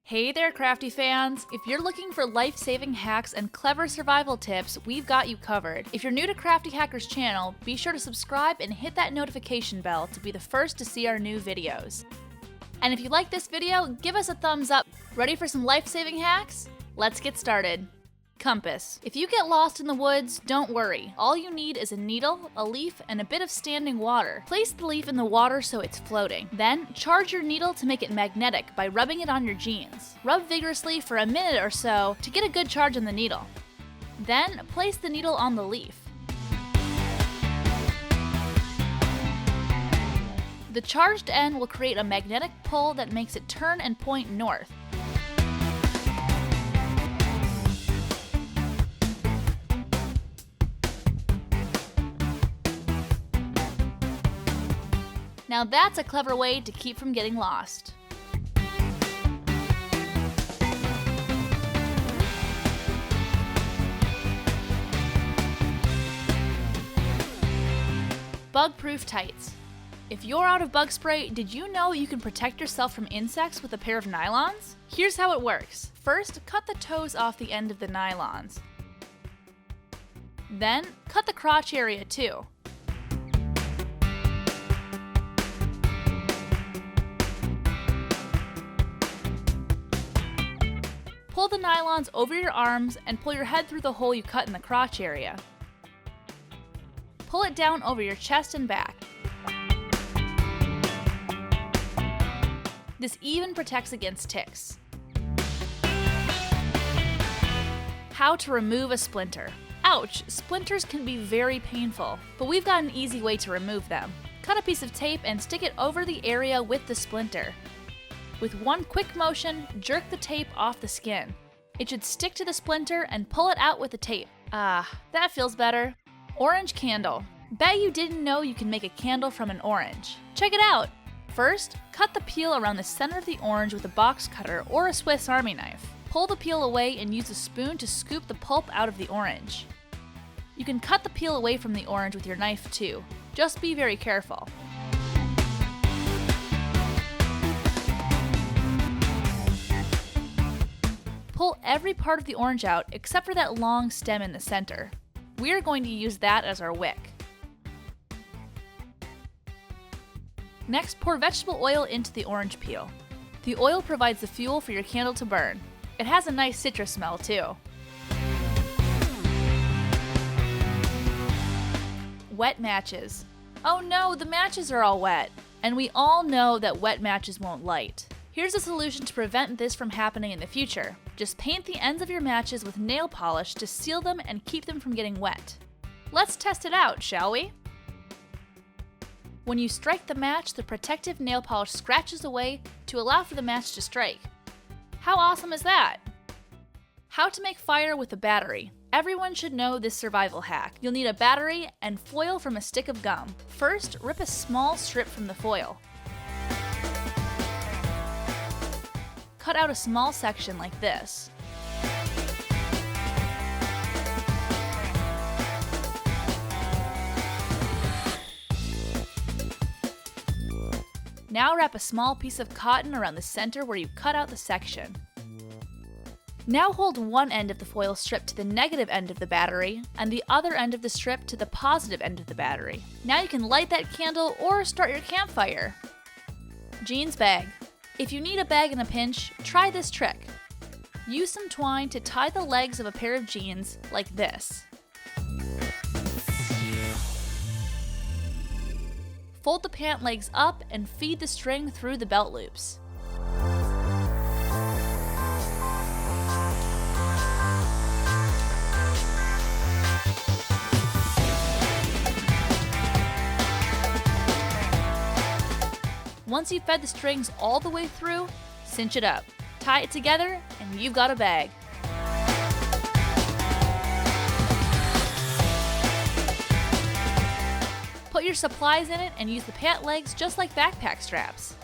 Hey there, Crafty fans! If you're looking for life-saving hacks and clever survival tips, we've got you covered. If you're new to Crafty Hacker's channel, be sure to subscribe and hit that notification bell to be the first to see our new videos. And if you like this video, give us a thumbs up. Ready for some life-saving hacks? Let's get started. Compass. If you get lost in the woods, don't worry. All you need is a needle, a leaf, and a bit of standing water. Place the leaf in the water so it's floating. Then, charge your needle to make it magnetic by rubbing it on your jeans. Rub vigorously for a minute or so to get a good charge on the needle. Then, place the needle on the leaf. The charged end will create a magnetic pull that makes it turn and point north. Now that's a clever way to keep from getting lost. Bug-proof tights. If you're out of bug spray, did you know you can protect yourself from insects with a pair of nylons? Here's how it works. First, cut the toes off the end of the nylons. Then, cut the crotch area too. Pull the nylons over your arms and pull your head through the hole you cut in the crotch area. Pull it down over your chest and back. This even protects against ticks. How to remove a splinter. Ouch! Splinters can be very painful, but we've got an easy way to remove them. Cut a piece of tape and stick it over the area with the splinter. With one quick motion, jerk the tape off the skin. It should stick to the splinter and pull it out with the tape. Ah, that feels better. Orange candle. Bet you didn't know you can make a candle from an orange. Check it out! First, cut the peel around the center of the orange with a box cutter or a Swiss Army knife. Pull the peel away and use a spoon to scoop the pulp out of the orange. You can cut the peel away from the orange with your knife too. Just be very careful. Pull every part of the orange out except for that long stem in the center. We're going to use that as our wick. Next, pour vegetable oil into the orange peel. The oil provides the fuel for your candle to burn. It has a nice citrus smell too. Wet matches. Oh no, the matches are all wet. And we all know that wet matches won't light. Here's a solution to prevent this from happening in the future. Just paint the ends of your matches with nail polish to seal them and keep them from getting wet. Let's test it out, shall we? When you strike the match, the protective nail polish scratches away to allow for the match to strike. How awesome is that? How to make fire with a battery. Everyone should know this survival hack. You'll need a battery and foil from a stick of gum. First, rip a small strip from the foil. Cut out a small section like this. Now wrap a small piece of cotton around the center where you cut out the section. Now hold one end of the foil strip to the negative end of the battery and the other end of the strip to the positive end of the battery. Now you can light that candle or start your campfire. Jeans bag. If you need a bag in a pinch, try this trick. Use some twine to tie the legs of a pair of jeans like this. Fold the pant legs up and feed the string through the belt loops. Once you've fed the strings all the way through, cinch it up. Tie it together, and you've got a bag. Put your supplies in it and use the pant legs just like backpack straps.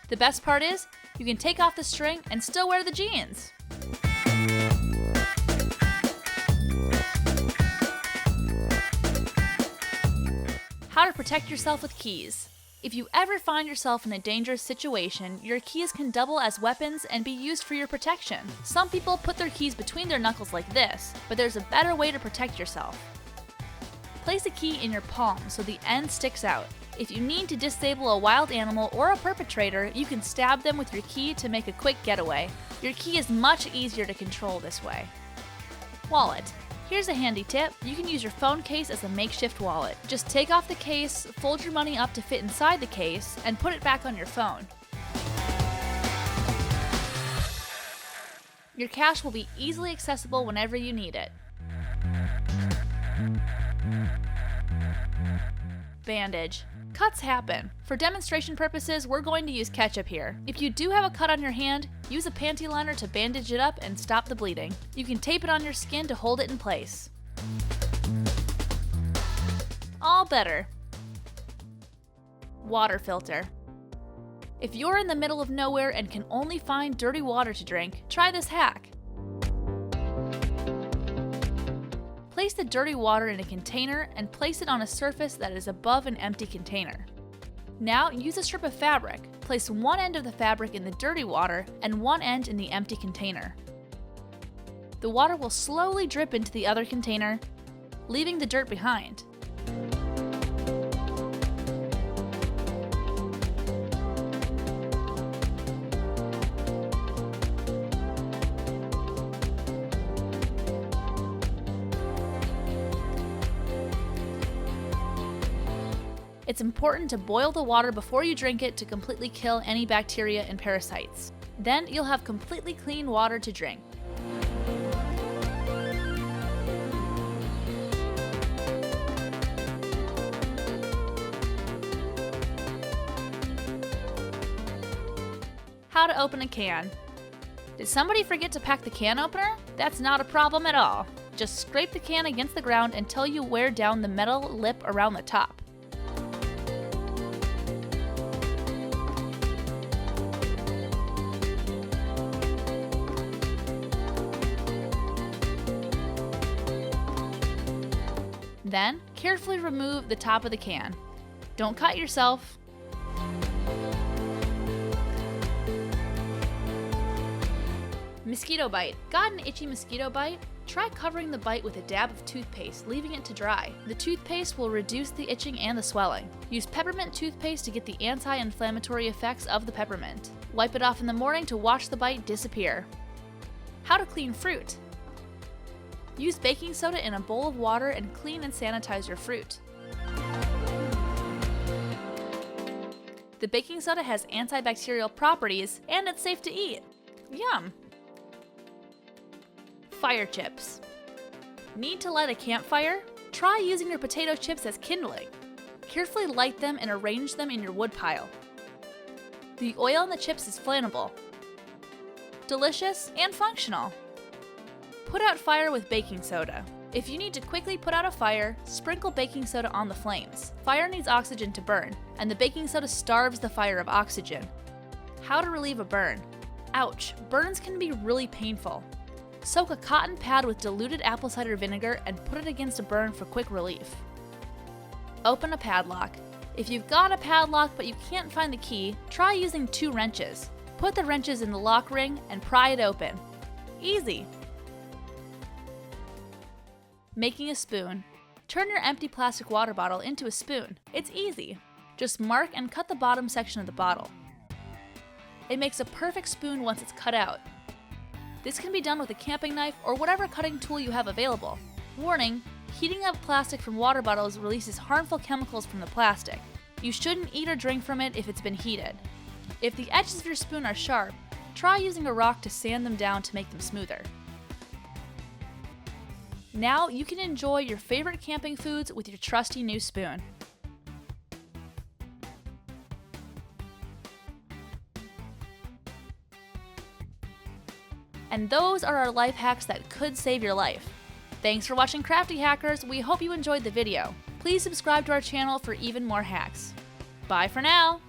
The best part is, you can take off the string and still wear the jeans. How to protect yourself with keys. If you ever find yourself in a dangerous situation, your keys can double as weapons and be used for your protection. Some people put their keys between their knuckles like this, but there's a better way to protect yourself. Place a key in your palm so the end sticks out. If you need to disable a wild animal or a perpetrator, you can stab them with your key to make a quick getaway. Your key is much easier to control this way. Wallet. Here's a handy tip. You can use your phone case as a makeshift wallet. Just take off the case, fold your money up to fit inside the case, and put it back on your phone. Your cash will be easily accessible whenever you need it. Bandage. Cuts happen. For demonstration purposes, we're going to use ketchup here. If you do have a cut on your hand, use a panty liner to bandage it up and stop the bleeding. You can tape it on your skin to hold it in place. All better. Water filter. If you're in the middle of nowhere and can only find dirty water to drink, try this hack. Place the dirty water in a container and place it on a surface that is above an empty container. Now use a strip of fabric. Place one end of the fabric in the dirty water and one end in the empty container. The water will slowly drip into the other container, leaving the dirt behind. It's important to boil the water before you drink it to completely kill any bacteria and parasites. Then you'll have completely clean water to drink. How to open a can. Did somebody forget to pack the can opener? That's not a problem at all. Just scrape the can against the ground until you wear down the metal lip around the top. Then, carefully remove the top of the can. Don't cut yourself. Mosquito bite. Got an itchy mosquito bite? Try covering the bite with a dab of toothpaste, leaving it to dry. The toothpaste will reduce the itching and the swelling. Use peppermint toothpaste to get the anti-inflammatory effects of the peppermint. Wipe it off in the morning to watch the bite disappear. How to clean fruit. Use baking soda in a bowl of water and clean and sanitize your fruit. The baking soda has antibacterial properties and it's safe to eat. Yum! Fire chips. Need to light a campfire? Try using your potato chips as kindling. Carefully light them and arrange them in your wood pile. The oil in the chips is flammable. Delicious and functional. Put out fire with baking soda. If you need to quickly put out a fire, sprinkle baking soda on the flames. Fire needs oxygen to burn, and the baking soda starves the fire of oxygen. How to relieve a burn. Ouch, burns can be really painful. Soak a cotton pad with diluted apple cider vinegar and put it against a burn for quick relief. Open a padlock. If you've got a padlock but you can't find the key, try using 2 wrenches. Put the wrenches in the lock ring and pry it open. Easy. Making a spoon. Turn your empty plastic water bottle into a spoon. It's easy. Just mark and cut the bottom section of the bottle. It makes a perfect spoon once it's cut out. This can be done with a camping knife or whatever cutting tool you have available. Warning, heating up plastic from water bottles releases harmful chemicals from the plastic. You shouldn't eat or drink from it if it's been heated. If the edges of your spoon are sharp, try using a rock to sand them down to make them smoother. Now you can enjoy your favorite camping foods with your trusty new spoon. And those are our life hacks that could save your life. Thanks for watching Crafty Hackers. We hope you enjoyed the video. Please subscribe to our channel for even more hacks. Bye for now!